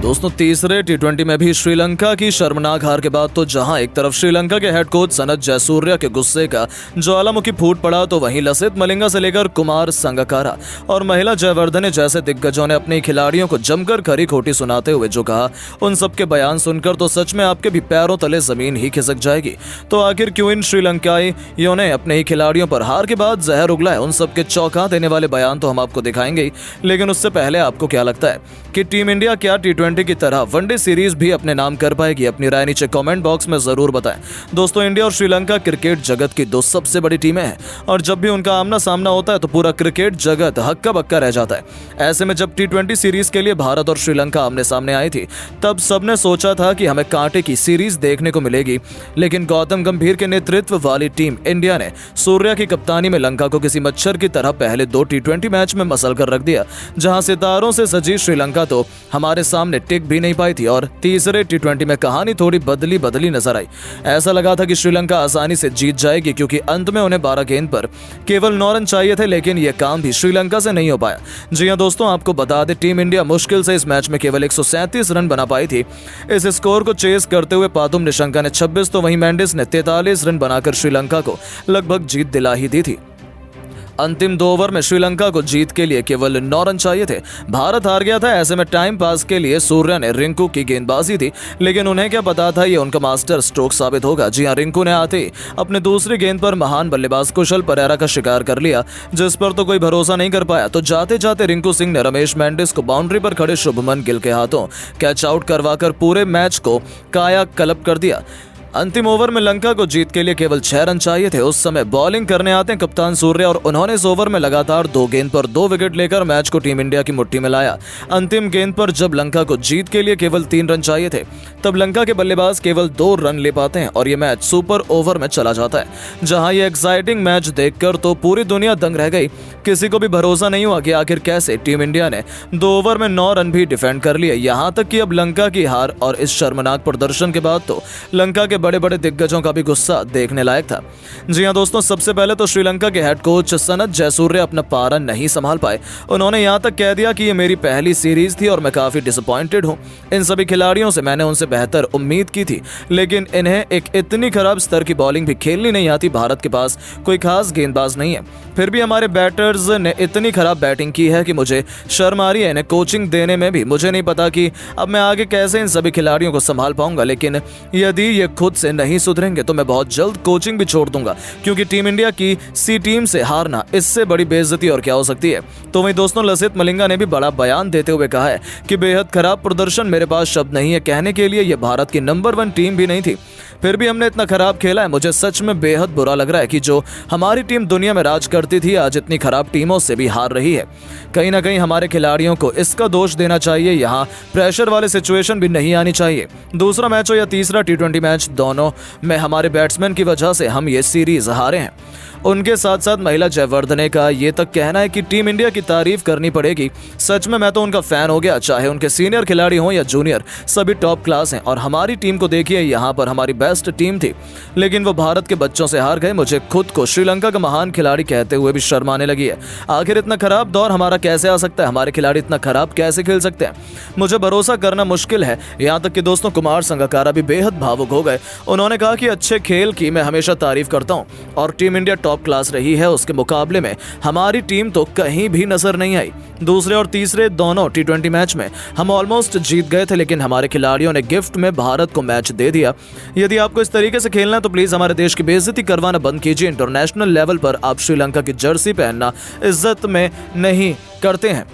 दोस्तों तीसरे टी20 में भी श्रीलंका की शर्मनाक हार के बाद तो जहां एक तरफ श्रीलंका के हेड कोच सनथ जयसूर्या के गुस्से का ज्वालामुखी फूट पड़ा, तो वहीं लसिथ मलिंगा से लेकर कुमार संगकारा और महिला जयवर्धने जैसे दिग्गजों ने अपने खिलाड़ियों को जमकर खरी खोटी सुनाते हुए जो कहा, उन सबके बयान सुनकर तो सच में आपके भी पैरों तले जमीन ही खिसक जाएगी। तो आखिर क्यों इन श्रीलंकाइयों ने अपने ही खिलाड़ियों पर हार के बाद जहर उगला है, उन सबके चौंका देने वाले बयान तो हम आपको दिखाएंगे ही। लेकिन उससे पहले आपको क्या लगता है कि टीम इंडिया क्या टी20 की तरह वनडे सीरीज भी अपने नाम कर पाएगी? अपनी राय नीचे कमेंट बॉक्स में जरूर बताएं। दोस्तों इंडिया और श्रीलंका क्रिकेट जगत की दो सबसे बड़ी टीमें हैं और जब भी उनका आमना सामना होता है तो पूरा क्रिकेट जगत हक्का बक्का रह जाता है। ऐसे में जब टी20 सीरीज के लिए भारत और श्रीलंका आमने सामने आई थी तब सबने सोचा था कि हमें कांटे की सीरीज देखने को मिलेगी, लेकिन गौतम गंभीर के नेतृत्व वाली टीम इंडिया ने सूर्या की कप्तानी में लंका को किसी मच्छर की तरह पहले दो टी20 मैच में मसल कर रख दिया, जहां सितारों से सजी श्रीलंका तो हमारे सामने टिक भी नहीं पाई थी और तीसरे टी20 में कहानी थोड़ी बदली नजर आई। ऐसा लगा था कि श्रीलंका आसानी से जीत जाएगी क्योंकि अंत में उन्हें 12 गेंद पर केवल 9 रन चाहिए थे, लेकिन यह काम भी श्रीलंका से नहीं हो पाया। जी हां दोस्तों, आपको बता दें टीम इंडिया मुश्किल से इस मैच में केवल 137 रन बना पाई थी। इस स्कोर को चेस करते हुए पातुम निशंका ने 26 तो वहीं मेंडिस ने 43 रन बनाकर श्रीलंका को लगभग जीत दिला ही दी थी। अंतिम 2 ओवर में श्रीलंका को जीत के लिए केवल 9 रन चाहिए थे। भारत हार गया था। ऐसे में टाइम पास के लिए सूर्या ने रिंकू की गेंदबाजी थी, लेकिन उन्हें क्या पता था ये उनका मास्टर स्ट्रोक साबित होगा। जी हां, रिंकू ने आते ही अपने दूसरी गेंद पर महान बल्लेबाज कुशल परेरा का शिकार कर लिया, जिस पर तो कोई भरोसा नहीं कर पाया। तो जाते जाते रिंकू सिंह ने रमेश मेंडिस को बाउंड्री पर खड़े शुभमन गिल के हाथों कैच आउट करवाकर पूरे मैच को काया कलप कर दिया। अंतिम ओवर में लंका को जीत के लिए केवल 6 रन चाहिए थे। उस समय बॉलिंग करने आते हैं कप्तान सूर्या और उन्होंने इस ओवर में लगातार 2 गेंद पर 2 विकेट लेकर मैच को टीम इंडिया की मुट्ठी में लाया। अंतिम गेंद पर जब लंका को जीत के लिए केवल 3 रन चाहिए थे तब लंका के बल्लेबाज केवल 2 रन ले पाते हैं और ये मैच सुपर ओवर में चला जाता है। जहां ये एक्साइटिंग मैच देखकर तो पूरी दुनिया दंग रह गई। किसी को भी भरोसा नहीं हुआ कि आखिर कैसे टीम इंडिया ने 2 ओवर में 9 रन भी डिफेंड कर लिए। यहां तक कि अब लंका की हार और इस शर्मनाक प्रदर्शन के बाद तो लंका के बड़े बड़े दिग्गजों का भी गुस्सा देखने लायक था। जी हां दोस्तों, सबसे पहले तो श्रीलंका के हेड कोच सनथ जयसूर्या अपना पारा नहीं संभाल पाए। उन्होंने यहां तक कह दिया कि ये मेरी पहली सीरीज थी और मैं काफी डिसअपॉइंटेड हूं। इन सभी खिलाड़ियों से मैंने उनसे बेहतर उम्मीद की थी, लेकिन इन्हें एक इतनी खराब स्तर की बॉलिंग भी खेलनी नहीं आती। भारत के पास कोई खास गेंदबाज नहीं है, फिर भी हमारे बैटर्स ने इतनी खराब बैटिंग की है कि मुझे शर्म आ रही है इन्हें कोचिंग देने में भी। मुझे नहीं पता कि अब मैं आगे कैसे इन सभी खिलाड़ियों को संभाल पाऊंगा, लेकिन यदि ये खुद से नहीं सुधरेंगे तो मैं बहुत जल्द कोचिंग भी छोड़ दूंगा, क्योंकि टीम इंडिया की सी टीम से हारना इससे बड़ी बेइज्जती और क्या हो सकती है। तो वहीं दोस्तों लसिथ मलिंगा ने भी बड़ा बयान देते हुए कहा है कि बेहद खराब प्रदर्शन, मेरे पास शब्द नहीं है कहने के लिए। यह भारत की नंबर 1 टीम भी नहीं थी, फिर भी हमने इतना खराब खेला है। मुझे सच में बेहद बुरा लग रहा है कि जो हमारी टीम दुनिया में राज करती थी आज इतनी खराब टीमों से भी हार रही है। कहीं ना कहीं हमारे खिलाड़ियों को इसका दोष देना चाहिए। यहाँ प्रेशर वाले सिचुएशन भी नहीं आनी चाहिए। दूसरा मैच हो या तीसरा टी20 मैच, दोनों में हमारे बैट्समैन की वजह से हम ये सीरीज हारे हैं। उनके साथ साथ महिला जयवर्धने का ये तक कहना है कि टीम इंडिया की तारीफ करनी पड़ेगी। सच में मैं तो उनका फैन हो गया, चाहे उनके सीनियर खिलाड़ी हों या जूनियर, सभी टॉप क्लास हैं। और हमारी टीम को देखिए, यहाँ पर हमारी बेस्ट टीम थी, लेकिन वो भारत के बच्चों से हार गए। मुझे खुद को श्रीलंका का महान खिलाड़ी कहते हुए भी शर्म आने लगी है। आखिर इतना खराब दौर हमारा कैसे आ सकता है? हमारे खिलाड़ी इतना खराब कैसे खेल सकते हैं? मुझे भरोसा करना मुश्किल है। यहाँ तक कि दोस्तों कुमार संगकारा भी बेहद भावुक हो गए। उन्होंने कहा कि अच्छे खेल की मैं हमेशा तारीफ करता हूँ और टीम इंडिया टॉप क्लास रही है, उसके मुकाबले में हमारी टीम तो कहीं भी नजर नहीं आई। दूसरे और तीसरे दोनों टी20 मैच में हम ऑलमोस्ट जीत गए थे, लेकिन हमारे खिलाड़ियों ने गिफ्ट में भारत को मैच दे दिया। यदि आपको इस तरीके से खेलना है तो प्लीज हमारे देश की बेइज्जती करवाना बंद कीजिए। इंटरनेशनल लेवल पर आप श्रीलंका की जर्सी पहनना इज्जत में नहीं करते हैं।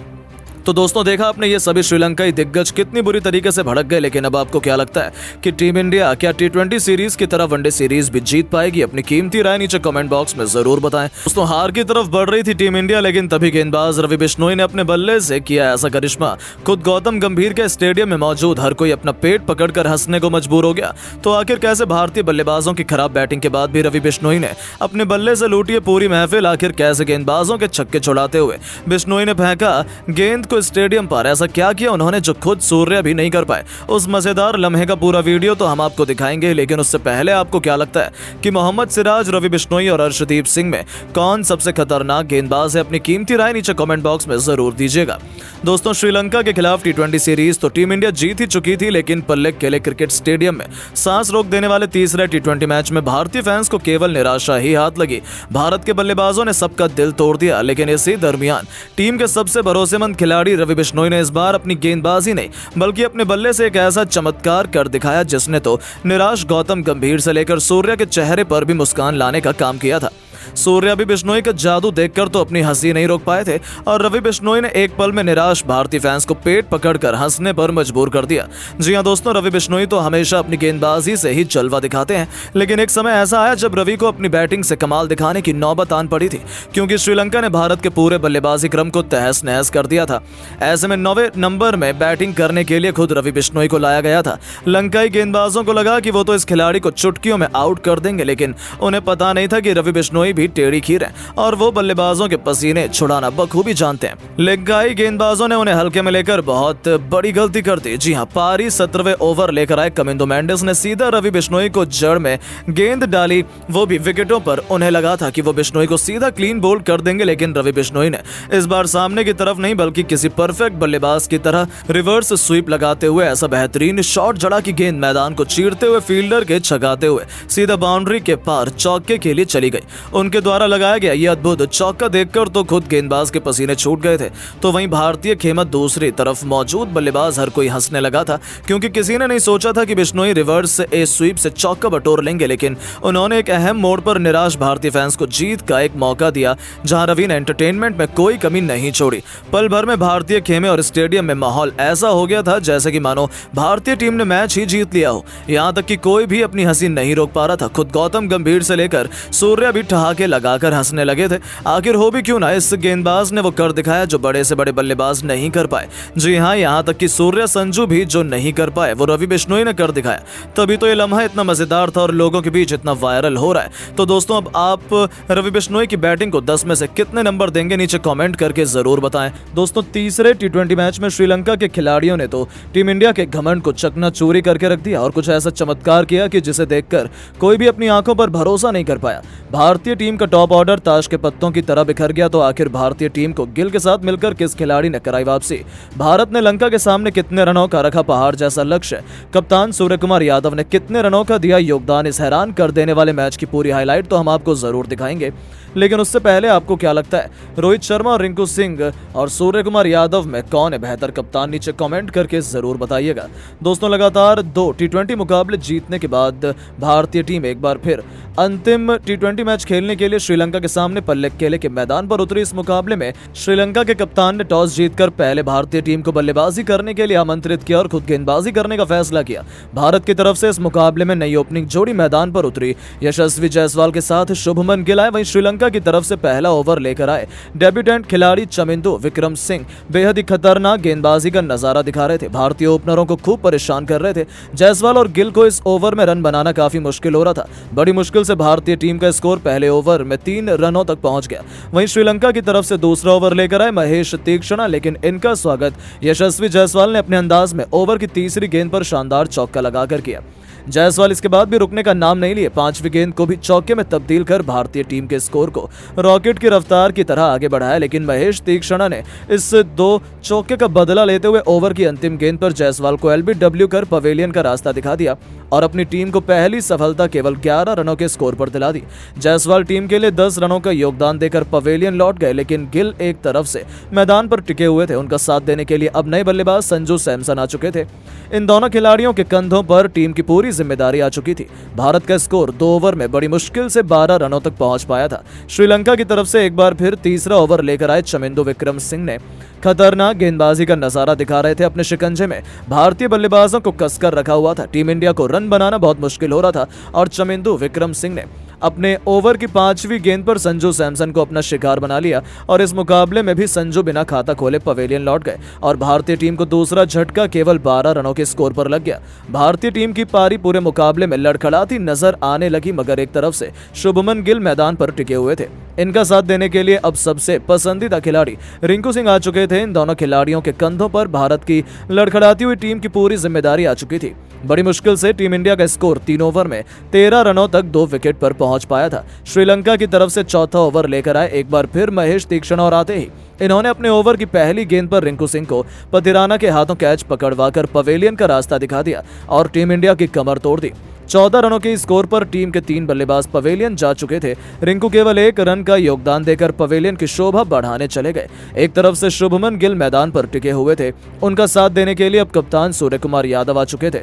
तो दोस्तों देखा आपने, ये सभी श्रीलंकाई दिग्गज कितनी बुरी तरीके से भड़क गए। लेकिन अब आपको क्या लगता है कि टीम इंडिया क्या टी20 सीरीज की तरह वनडे सीरीज भी जीत पाएगी? अपनी कीमती राय नीचे कमेंट बॉक्स में जरूर बताएं। दोस्तों हार की तरफ बढ़ रही थी टीम इंडिया, लेकिन तभी गेंदबाज रवि बिश्नोई ने अपने बल्ले से किया ऐसा करिश्मा। खुद गौतम गंभीर के स्टेडियम में मौजूद हर कोई अपना पेट पकड़कर हंसने को मजबूर हो गया। तो आखिर कैसे भारतीय बल्लेबाजों की खराब बैटिंग के बाद भी रवि बिश्नोई ने अपने बल्ले से लूटी पूरी महफिल? आखिर कैसे गेंदबाजों के छक्के छुड़ाते हुए बिश्नोई ने फेंका गेंद को स्टेडियम पर? ऐसा क्या किया उन्होंने जो खुद सूर्या भी नहीं कर पाए? उस मजेदार लम्हे का पूरा वीडियो तो हम आपको दिखाएंगे, लेकिन उससे पहले आपको क्या लगता है कि मोहम्मद सिराज, रवि बिश्नोई और अर्शदीप सिंह में कौन सबसे खतरनाक गेंदबाज है? अपनी कीमती राय नीचे कमेंट बॉक्स में जरूर दीजिएगा। दोस्तों श्रीलंका के खिलाफ टी20 सीरीज तो टीम इंडिया जीत ही चुकी थी, लेकिन पल्लेकेले क्रिकेट स्टेडियम में सांस रोक देने वाले तीसरे टी20 मैच में भारतीय फैंस को केवल निराशा ही हाथ लगी। भारत के बल्लेबाजों ने सबका दिल तोड़ दिया, लेकिन इसी दरमियान टीम के सबसे भरोसेमंद खिलाड़ी रवि बिश्नोई ने इस बार अपनी गेंदबाजी नहीं बल्कि अपने बल्ले से एक ऐसा चमत्कार कर दिखाया जिसने तो निराश गौतम गंभीर से लेकर सूर्या के चेहरे पर भी मुस्कान लाने का काम किया था। सूर्या भी बिश्नोई का जादू देखकर तो अपनी हंसी नहीं रोक पाए थे और रवि बिश्नोई ने एक पल में निराश भारतीय फैंस को पेट पकड़कर हंसने पर मजबूर कर दिया। जी हां दोस्तों, रवि बिश्नोई तो हमेशा अपनी गेंदबाजी से ही जलवा दिखाते हैं, लेकिन एक समय ऐसा आया जब रवि को अपनी बैटिंग से कमाल दिखाने की नौबत आन पड़ी थी, क्योंकि श्रीलंका ने भारत के पूरे बल्लेबाजी क्रम को तहस नहस कर दिया था। ऐसे में 9वें नंबर में बैटिंग करने के लिए खुद रवि बिश्नोई को लाया गया था। लंकाई गेंदबाजों को लगा कि वो तो इस खिलाड़ी को चुटकियों में आउट कर देंगे, लेकिन उन्हें पता नहीं था कि रवि बिश्नोई भी टेढ़ी खीर है और वो बल्लेबाजों के पसीने छुड़ाना बखूबी जानते हैं। लंकाई गेंदबाजों ने उन्हें हल्के में लेकर बहुत बड़ी गलती कर दी। जी हां, पारी 17वें ओवर लेकर आए कमिंदो मेंडिस ने सीधा रवि बिश्नोई को जड़ में गेंद डाली, वो भी विकेटों पर। उन्हें लगा था कि वो बिश्नोई को सीधा क्लीन बोल्ड कर देंगे, लेकिन रवि बिश्नोई ने इस बार सामने की तरफ नहीं बल्कि किसी परफेक्ट बल्लेबाज की तरह रिवर्स स्वीप लगाते हुए ऐसा बेहतरीन शॉट जड़ा कि गेंद मैदान को चीरते हुए फील्डर के छगाते हुए सीधा बाउंड्री के पार चौके के लिए चली गई। उनके द्वारा लगाया गया ये अद्भुत चौका देखकर तो खुद गेंदबाज के पसीने छूट गए थे। तो वहीं भारतीय खेमा दूसरी तरफ मौजूद बल्लेबाज हर कोई हंसने लगा था, क्योंकि किसी ने नहीं सोचा था कि बिश्नोई रिवर्स ए स्वीप से चौका बटोर लेंगे, लेकिन उन्होंने एक अहम मोड़ पर निराश भारतीय फैंस को जीत का एक मौका दिया, जहां रवि ने एंटरटेनमेंट में कोई कमी नहीं छोड़ी। पल भर में भारतीय खेमे और स्टेडियम में माहौल ऐसा हो गया था जैसे कि मानो भारतीय टीम ने मैच ही जीत लिया हो। यहां तक कि कोई भी अपनी हंसी नहीं रोक पा रहा था। खुद गौतम गंभीर से लेकर सूर्या भी ठहाके लगाकर हंसने लगे थे। आखिर हो भी क्यों ना, इस गेंदबाज ने वो कर दिखाया जो बड़े से बड़े बल्लेबाज नहीं कर पाए। जी हां, यहां तक कि सूर्या संजू भी जो नहीं कर पाए वो रवि बिश्नोई ने कर दिखाया। तभी तो ये लम्हा इतना मजेदार था और लोगों के बीच इतना वायरल हो रहा है। तो दोस्तों, अब आप रवि बिश्नोई की बैटिंग को 10 में से कितने नंबर देंगे, नीचे कमेंट करके जरूर बताएं। दोस्तों, तीसरे टी20 मैच में श्रीलंका के खिलाड़ियों ने तो टीम इंडिया के घमंड को चकनाचूरी करके रख दिया और कुछ ऐसा चमत्कार किया कि जिसे देखकर कोई भी अपनी आंखों पर भरोसा नहीं कर पाया। भारतीय टीम का टॉप ऑर्डर ताश के पत्तों की तरह बिखर गया। तो आखिर भारतीय टीम को गिल के साथ मिलकर किस खिलाड़ी ने कराई वापसी? भारत ने लंका के सामने कितने रनों का रखा पहाड़ जैसा लक्ष्य? कप्तान सूर्यकुमार यादव ने कितने रनों का दिया योगदान? इस हैरान कर देने वाले मैच की पूरी हाईलाइट तो हम आपको जरूर दिखाएंगे, लेकिन उससे पहले आपको क्या लगता है, रोहित शर्मा और रिंकू सिंह और सूर्यकुमार यादव में कौन है बेहतर कप्तान? नीचे कमेंट करके जरूर बताइएगा। दोस्तों, लगातार 2 टी20 मुकाबले जीतने के बाद भारतीय टीम एक बार फिर अंतिम टी20 मैच खेलने के लिए श्रीलंका के सामने पल्लेकेले के मैदान पर उतरी। इस मुकाबले में श्रीलंका के कप्तान ने टॉस जीतकर पहले भारतीय टीम को बल्लेबाजी करने के लिए आमंत्रित किया और खुद गेंदबाजी करने का फैसला किया। भारत की तरफ से इस मुकाबले में नई ओपनिंग जोड़ी मैदान पर उतरी। यशस्वी जायसवाल के साथ शुभमन गिल आए। वहीं श्रीलंका की तरफ से पहला ओवर लेकर आए डेब्यूटेंट खिलाड़ी चमिंदु विक्रम सिंह बेहद ही खतरनाक गेंदबाजी का नजारा दिखा रहे थे। भारतीय ओपनरों को खूब परेशान कर रहे थे। जायसवाल और गिल को इस ओवर में रन बनाना काफी मुश्किल हो रहा था। बड़ी मुश्किल से भारतीय टीम का स्कोर पहले ओवर में 3 रनों तक पहुंच गया। वहीं श्रीलंका की तरफ से दूसरा ओवर लेकर आए महेश तीक्ष्णा, लेकिन इनका स्वागत यशस्वी जायसवाल ने अपने अंदाज में ओवर की तीसरी गेंद पर शानदार चौका लगाकर किया। जायसवाल इसके बाद भी रुकने का नाम नहीं लिए। 5वीं गेंद को भी चौके में तब्दील कर भारतीय टीम के स्कोर को रॉकेट की रफ्तार की तरह आगे बढ़ाया, लेकिन महेश तीक्ष्णा ने इस 2 चौके का बदला लेते हुए ओवर की अंतिम गेंद पर जायसवाल को एलबीडब्ल्यू कर पवेलियन का रास्ता दिखा दिया और अपनी टीम को पहली सफलता केवल 11 रनों के स्कोर पर दिला दी। जायसवाल टीम के लिए 10 रनों का योगदान देकर पवेलियन लौट गए, लेकिन गिल एक तरफ से मैदान पर टिके हुए थे। उनका साथ देने के लिए अब नए बल्लेबाज संजू सैमसन आ चुके थे। इन दोनों खिलाड़ियों के कंधों पर टीम की पूरी जिम्मेदारी आ चुकी थी। भारत का स्कोर 2 ओवर में बड़ी मुश्किल से 12 रनों तक पहुंच पाया था। श्रीलंका की तरफ से एक बार फिर तीसरा ओवर लेकर आए चमिंदु विक्रम सिंह ने खतरनाक गेंदबाजी का नजारा दिखा रहे थे। अपने शिकंजे में भारतीय बल्लेबाजों को कसकर रखा हुआ था। टीम इंडिया को रन बनाना बहुत मुश्किल हो रहा था और चमिंदु विक्रम सिंह ने अपने ओवर की 5वीं गेंद पर संजू सैमसन को अपना शिकार बना लिया और इस मुकाबले में भी संजू बिना खाता खोले पवेलियन लौट गए और भारतीय टीम को दूसरा झटका केवल 12 रनों के स्कोर पर लग गया। भारतीय टीम की पारी पूरे मुकाबले में लड़खड़ाती नजर आने लगी, मगर एक तरफ से शुभमन गिल मैदान पर टिके हुए थे। इनका साथ देने के लिए अब सबसे पसंदीदा खिलाड़ी रिंकू सिंह आ चुके थे। इन दोनों खिलाड़ियों के कंधों पर भारत की लड़खड़ाती हुई टीम की पूरी जिम्मेदारी आ चुकी थी। बड़ी मुश्किल से टीम इंडिया का स्कोर 3 ओवर में 13 रनों तक 2 विकेट पर पहुंच पहुंच पाया था। श्रीलंका की तरफ से चौथा ओवर लेकर आए एक बार फिर महेश तीक्ष्ण और आते ही इन्होंने अपने ओवर की पहली गेंद पर रिंकू सिंह को पथिराना के हाथों कैच पकड़वाकर पवेलियन का रास्ता दिखा दिया और टीम इंडिया की कमर तोड़ दी। 14 रनों के स्कोर पर टीम के 3 बल्लेबाज पवेलियन जा चुके थे। रिंकू केवल 1 रन का योगदान देकर पवेलियन की शोभा बढ़ाने चले गए। एक तरफ से शुभमन गिल मैदान पर टिके हुए थे। उनका साथ देने के लिए अब कप्तान सूर्य कुमार यादव आ चुके थे।